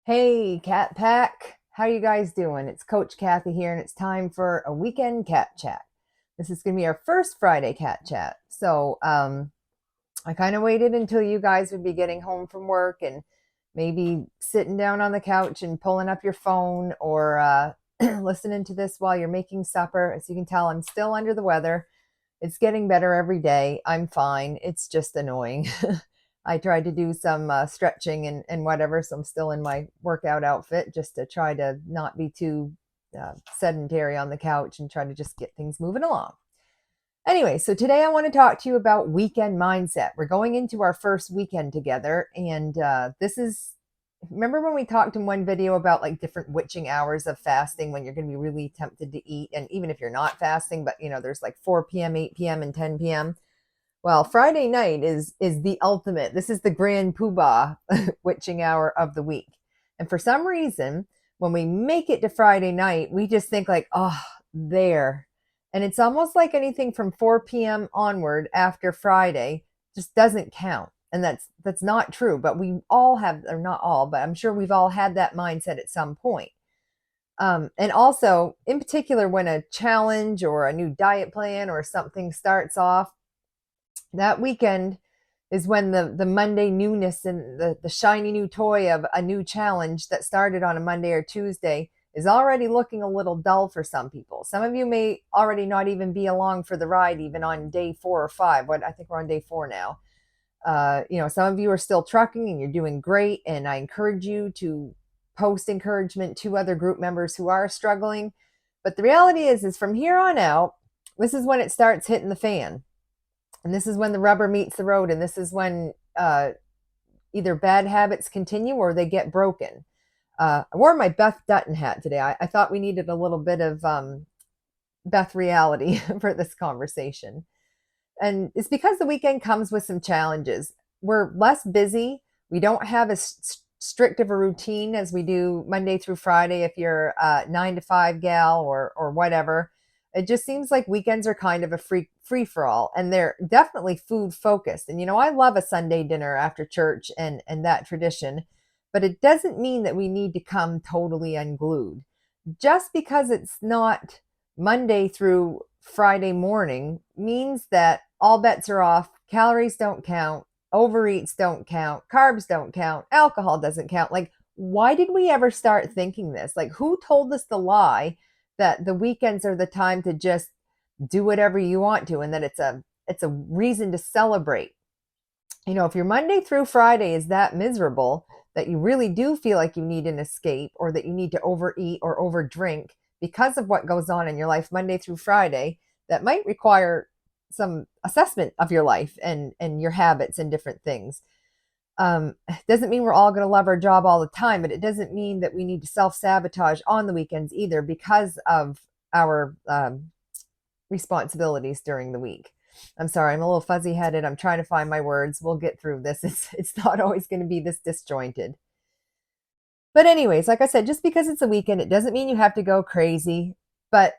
Hey, Cat Pack. How you guys doing? It's Coach Kathy here, and it's time for a weekend cat chat. This is going to be our first Friday cat chat. I kind of waited until you guys would be getting home from work and maybe sitting down on the couch and pulling up your phone or listening to this while you're making supper. As you can tell, I'm still under the weather. It's getting better every day. I'm fine. It's just annoying. I tried to do some stretching and whatever, so I'm still in my workout outfit just to try to not be too sedentary on the couch and try to just get things moving along. Anyway, so today I want to talk to you about weekend mindset. We're going into our first weekend together, and this is remember when we talked in one video about like different witching hours of fasting when you're going to be really tempted to eat, and even if you're not fasting, but there's like 4 p.m., 8 p.m., and 10 p.m. Well, Friday night is the ultimate. This is the grand poobah witching hour of the week. And for some reason, when we make it to Friday night, we just think like, oh, there. And it's almost like anything from 4 p.m. onward after Friday just doesn't count. And that's not true. But we all have, or not all, but I'm sure we've all had that mindset at some point. And also, in particular, when a challenge or a new diet plan or something starts off, that weekend is when the Monday newness and the shiny new toy of a new challenge that started on a Monday or Tuesday is already looking a little dull for some people. Some of you may already not even be along for the ride, even on day 4 or 5. What I think we're on day 4 now. Some of you are still trucking and you're doing great. And I encourage you to post encouragement to other group members who are struggling. But the reality is from here on out, this is when it starts hitting the fan. And this is when the rubber meets the road. And this is when either bad habits continue or they get broken. I wore my Beth Dutton hat today. I thought we needed a little bit of Beth reality for this conversation. And it's because the weekend comes with some challenges. We're less busy. We don't have as strict of a routine as we do Monday through Friday if you're a 9 to 5 gal or whatever. It just seems like weekends are kind of a free for all, and they're definitely food focused. And I love a Sunday dinner after church and that tradition, but it doesn't mean that we need to come totally unglued. Just because it's not Monday through Friday morning means that all bets are off. Calories don't count, overeats don't count, carbs don't count, alcohol doesn't count. Like, why did we ever start thinking this? Like, who told us the lie that the weekends are the time to just do whatever you want to, and that it's a reason to celebrate? If your Monday through Friday is that miserable that you really do feel like you need an escape, or that you need to overeat or overdrink because of what goes on in your life Monday through Friday, that might require some assessment of your life and your habits and different things. Doesn't mean we're all going to love our job all the time, but it doesn't mean that we need to self-sabotage on the weekends either because of our responsibilities during the week. I'm sorry, I'm a little fuzzy headed. I'm trying to find my words. We'll get through this. It's not always going to be this disjointed. But anyways, like I said, just because it's a weekend, it doesn't mean you have to go crazy. But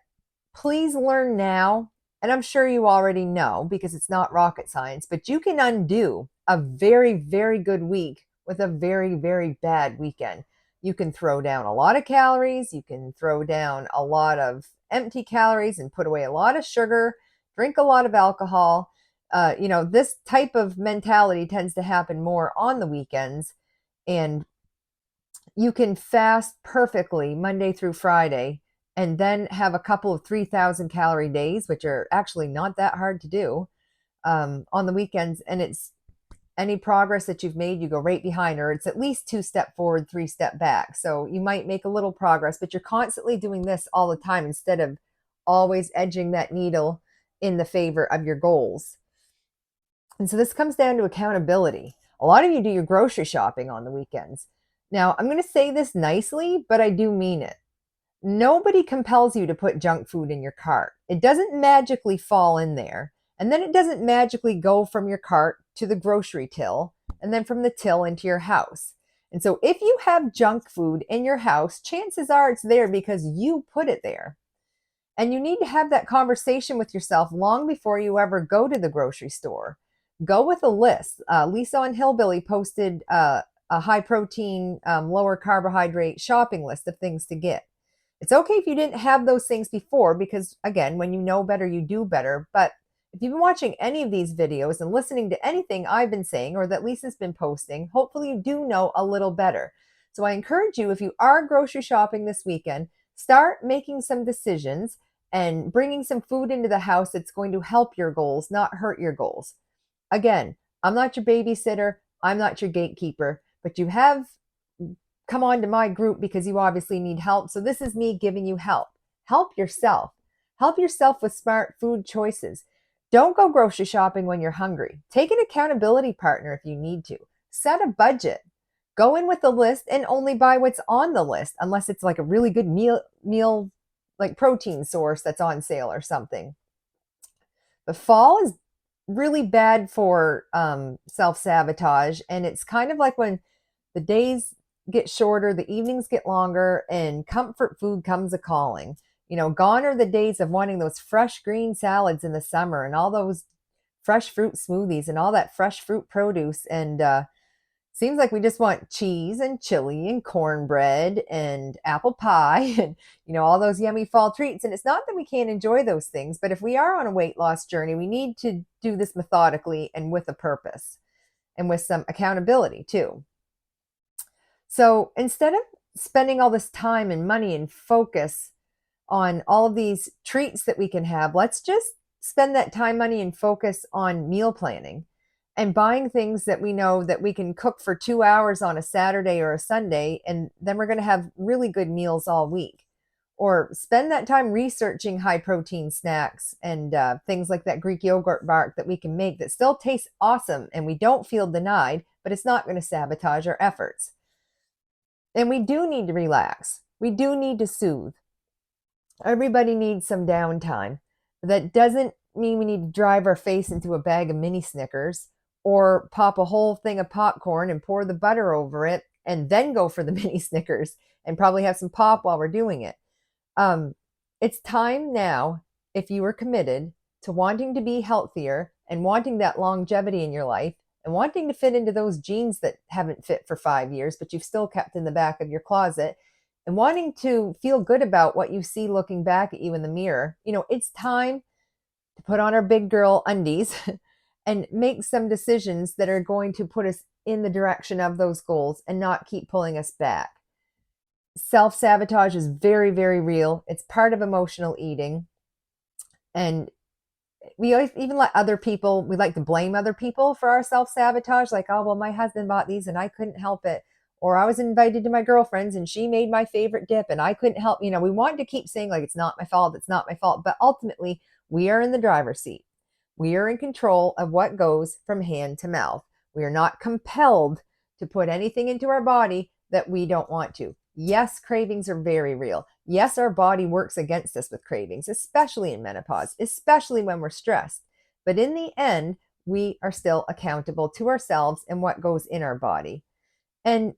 please learn now, and I'm sure you already know because it's not rocket science, but you can undo a very, very good week with a very, very bad weekend. You can throw down a lot of calories. You can throw down a lot of empty calories and put away a lot of sugar, drink a lot of alcohol. This type of mentality tends to happen more on the weekends. And you can fast perfectly Monday through Friday and then have a couple of 3,000 calorie days, which are actually not that hard to do on the weekends. And it's any progress that you've made, you go right behind, or it's at least 2 step forward, 3 step back. So you might make a little progress, but you're constantly doing this all the time instead of always edging that needle in the favor of your goals. And so this comes down to accountability. A lot of you do your grocery shopping on the weekends. Now, I'm going to say this nicely, but I do mean it. Nobody compels you to put junk food in your cart. It doesn't magically fall in there. And then it doesn't magically go from your cart to the grocery till, and then from the till into your house. And so if you have junk food in your house, chances are it's there because you put it there. And you need to have that conversation with yourself long before you ever go to the grocery store. Go with a list. Lisa on Hillbilly posted a high protein, lower carbohydrate shopping list of things to get. It's okay if you didn't have those things before, because again, when you know better, you do better. But if you've been watching any of these videos and listening to anything I've been saying or that Lisa's been posting, hopefully you do know a little better. So I encourage you, if you are grocery shopping this weekend, start making some decisions and bringing some food into the house that's going to help your goals, not hurt your goals. Again, I'm not your babysitter. I'm not your gatekeeper, but you have come on to my group because you obviously need help. So this is me giving you help. Help yourself. Help yourself with smart food choices. Don't go grocery shopping when you're hungry. Take an accountability partner if you need to. Set a budget. Go in with a list and only buy what's on the list, unless it's like a really good meal like protein source that's on sale or something. The fall is really bad for self-sabotage, and it's kind of like when the days get shorter, the evenings get longer, and comfort food comes a calling. Gone are the days of wanting those fresh green salads in the summer and all those fresh fruit smoothies and all that fresh fruit produce. And seems like we just want cheese and chili and cornbread and apple pie and all those yummy fall treats. And it's not that we can't enjoy those things, but if we are on a weight loss journey, we need to do this methodically and with a purpose and with some accountability too. So instead of spending all this time and money and focus on all of these treats that we can have, let's just spend that time, money, and focus on meal planning and buying things that we know that we can cook for 2 hours on a Saturday or a Sunday, and then we're going to have really good meals all week. Or spend that time researching high protein snacks and things like that Greek yogurt bar that we can make that still tastes awesome and we don't feel denied, but it's not going to sabotage our efforts. And we do need to relax. We do need to soothe. Everybody needs some downtime. That doesn't mean we need to drive our face into a bag of mini Snickers or pop a whole thing of popcorn and pour the butter over it and then go for the mini Snickers and probably have some pop while we're doing it. It's time now, if you are committed to wanting to be healthier and wanting that longevity in your life and wanting to fit into those jeans that haven't fit for 5 years, but you've still kept in the back of your closet, and wanting to feel good about what you see looking back at you in the mirror, it's time to put on our big girl undies and make some decisions that are going to put us in the direction of those goals and not keep pulling us back. Self-sabotage is very, very real. It's part of emotional eating. And we always even let other people, we like to blame other people for our self-sabotage. Like, oh, well, my husband bought these and I couldn't help it. Or I was invited to my girlfriend's and she made my favorite dip and I couldn't help. We want to keep saying like, it's not my fault. It's not my fault. But ultimately, we are in the driver's seat. We are in control of what goes from hand to mouth. We are not compelled to put anything into our body that we don't want to. Yes, cravings are very real. Yes, our body works against us with cravings, especially in menopause, especially when we're stressed. But in the end, we are still accountable to ourselves and what goes in our body. And,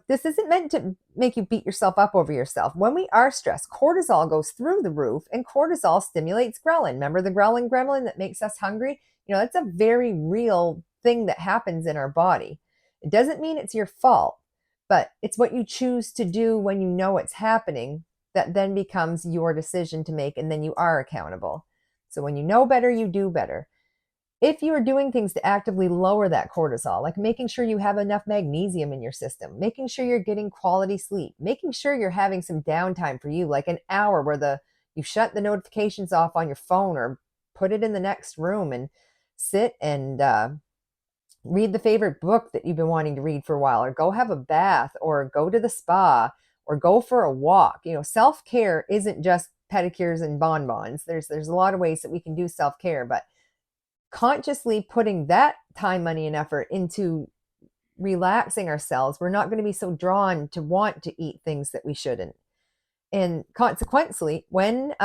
this isn't meant to make you beat yourself up over yourself. When we are stressed, cortisol goes through the roof and cortisol stimulates ghrelin. Remember the ghrelin gremlin that makes us hungry? That's a very real thing that happens in our body. It doesn't mean it's your fault, but it's what you choose to do when you know it's happening that then becomes your decision to make, and then you are accountable. So when you know better, you do better. If you are doing things to actively lower that cortisol, like making sure you have enough magnesium in your system, making sure you're getting quality sleep, making sure you're having some downtime for you, like an hour where you shut the notifications off on your phone or put it in the next room and sit and read the favorite book that you've been wanting to read for a while, or go have a bath, or go to the spa, or go for a walk. Self-care isn't just pedicures and bonbons. There's a lot of ways that we can do self-care, but consciously putting that time, money, and effort into relaxing ourselves, we're not going to be so drawn to want to eat things that we shouldn't. And consequently, when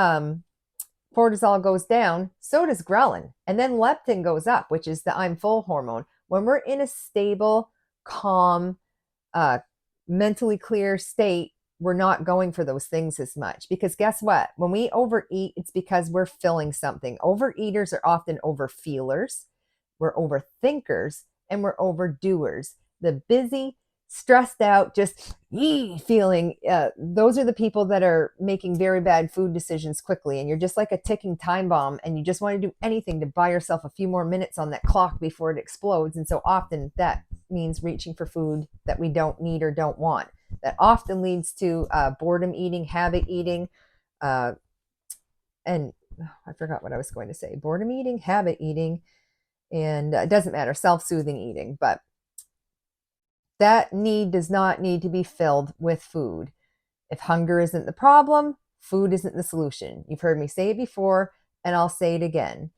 cortisol goes down, so does ghrelin. And then leptin goes up, which is the I'm full hormone. When we're in a stable, calm, mentally clear state, we're not going for those things as much. Because guess what? When we overeat, it's because we're filling something. Overeaters are often overfeelers, we're overthinkers, and we're overdoers. The busy, stressed out, just feeling, those are the people that are making very bad food decisions quickly. And you're just like a ticking time bomb, and you just want to do anything to buy yourself a few more minutes on that clock before it explodes. And so often that means reaching for food that we don't need or don't want. That often leads to boredom eating, habit eating, uh, and I forgot what I was going to say. Boredom eating, habit eating, and it doesn't matter, self-soothing eating. But that need does not need to be filled with food. If hunger isn't the problem, food isn't the solution. You've heard me say it before, and I'll say it again.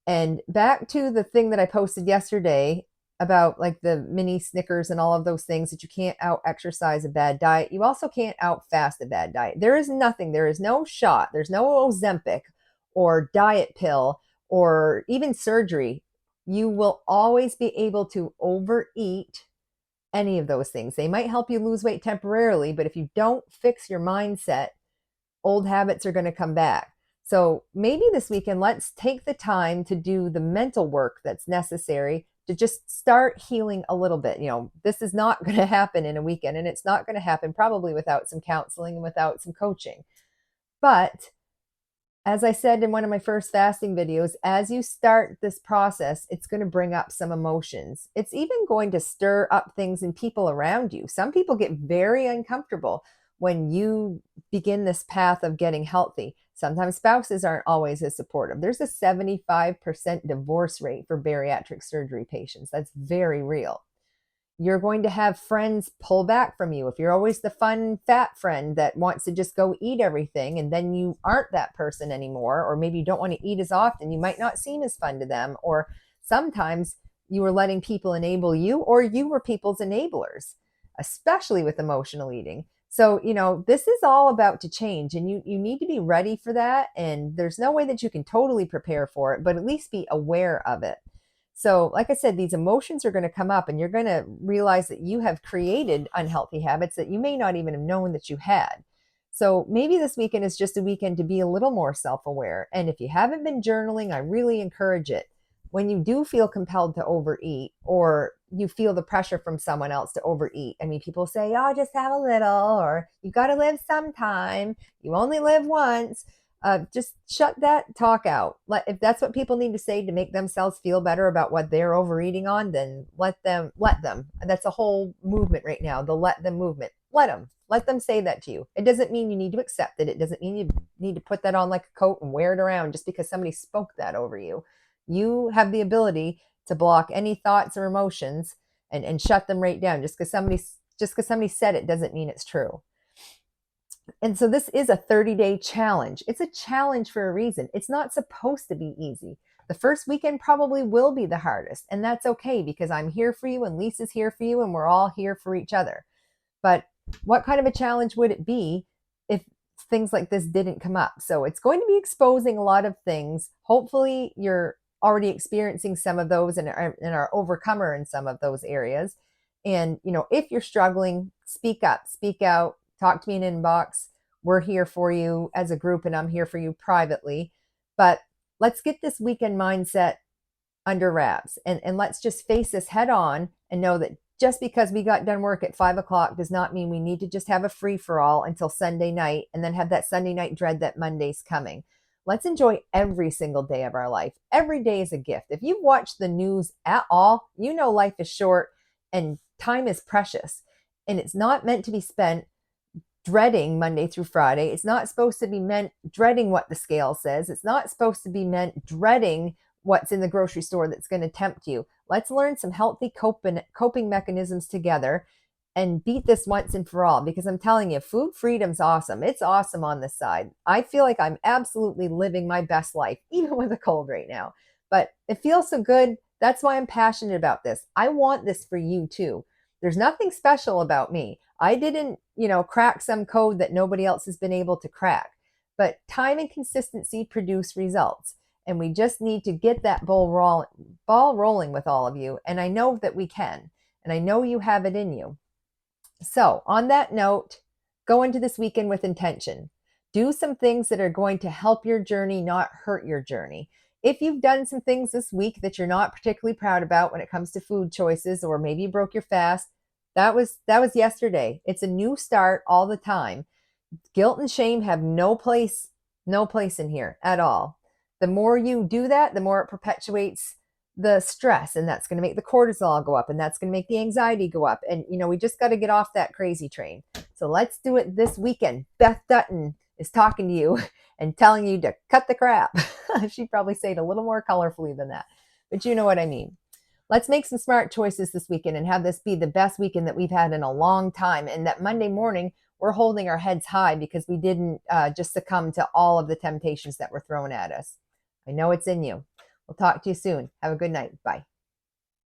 And back to the thing that I posted yesterday about like the mini Snickers and all of those things, that you can't out exercise a bad diet. You also can't out fast a bad diet. There is nothing, there is no shot, there's no Ozempic or diet pill or even surgery. You will always be able to overeat any of those things. They might help you lose weight temporarily, but if you don't fix your mindset, old habits are going to come back. So maybe this weekend, let's take the time to do the mental work that's necessary to just start healing a little bit. This is not going to happen in a weekend, and it's not going to happen probably without some counseling and without some coaching. But as I said in one of my first fasting videos, as you start this process, it's going to bring up some emotions. It's even going to stir up things in people around you. Some people get very uncomfortable when you begin this path of getting healthy. Sometimes spouses aren't always as supportive. There's a 75% divorce rate for bariatric surgery patients. That's very real. You're going to have friends pull back from you. If you're always the fun fat friend that wants to just go eat everything, and then you aren't that person anymore, or maybe you don't want to eat as often, you might not seem as fun to them. Or sometimes you were letting people enable you, or you were people's enablers, especially with emotional eating. So, this is all about to change, and you need to be ready for that. And there's no way that you can totally prepare for it, but at least be aware of it. So, like I said, these emotions are going to come up, and you're going to realize that you have created unhealthy habits that you may not even have known that you had. So maybe this weekend is just a weekend to be a little more self-aware. And if you haven't been journaling, I really encourage it. When you do feel compelled to overeat, or you feel the pressure from someone else to overeat, people say, oh, just have a little, or you got to live sometime, you only live once. Just shut that talk out. If that's what people need to say to make themselves feel better about what they're overeating on, then let them. That's a whole movement right now, the let them movement. Let them say that to you. It doesn't mean you need to accept it. It doesn't mean you need to put that on like a coat and wear it around just because somebody spoke that over you. You have the ability to block any thoughts or emotions and shut them right down. Just because somebody said it doesn't mean it's true. And so this is a 30-day challenge. It's a challenge for a reason. It's not supposed to be easy. The first weekend probably will be the hardest, and that's okay, because I'm here for you and Lisa's here for you, and we're all here for each other. But what kind of a challenge would it be if things like this didn't come up? So it's going to be exposing a lot of things. Hopefully you're already experiencing some of those and are overcomer in some of those areas. And, if you're struggling, speak up, speak out, talk to me in inbox. We're here for you as a group, and I'm here for you privately. But let's get this weekend mindset under wraps, and let's just face this head on and know that just because we got done work at 5 o'clock does not mean we need to just have a free for all until Sunday night and then have that Sunday night dread that Monday's coming. Let's enjoy every single day of our life. Every day is a gift. If you've watched the news at all, life is short and time is precious, and it's not meant to be spent dreading Monday through Friday. It's not supposed to be meant dreading what the scale says. It's not supposed to be meant dreading what's in the grocery store that's going to tempt you. Let's learn some healthy coping mechanisms together and beat this once and for all, because I'm telling you, food freedom's awesome. It's awesome on this side. I feel like I'm absolutely living my best life, even with a cold right now. But it feels so good. That's why I'm passionate about this. I want this for you too. There's nothing special about me. I didn't, crack some code that nobody else has been able to crack. But time and consistency produce results. And we just need to get that ball rolling with all of you. And I know that we can. And I know you have it in you. So on that note, go into this weekend with intention. Do some things that are going to help your journey, not hurt your journey. If you've done some things this week that you're not particularly proud about when it comes to food choices, or maybe you broke your fast, That was yesterday. It's a new start all the time. Guilt and shame have no place in here at all. The more you do that, the more it perpetuates the stress, and that's going to make the cortisol go up, and that's going to make the anxiety go up. And we just got to get off that crazy train. So let's do it this weekend. Beth Dutton is talking to you and telling you to cut the crap. She'd probably say it a little more colorfully than that, but you know what I mean. Let's make some smart choices this weekend and have this be the best weekend that we've had in a long time. And that Monday morning, we're holding our heads high because we didn't just succumb to all of the temptations that were thrown at us. I know it's in you. We'll talk to you soon. Have a good night. Bye.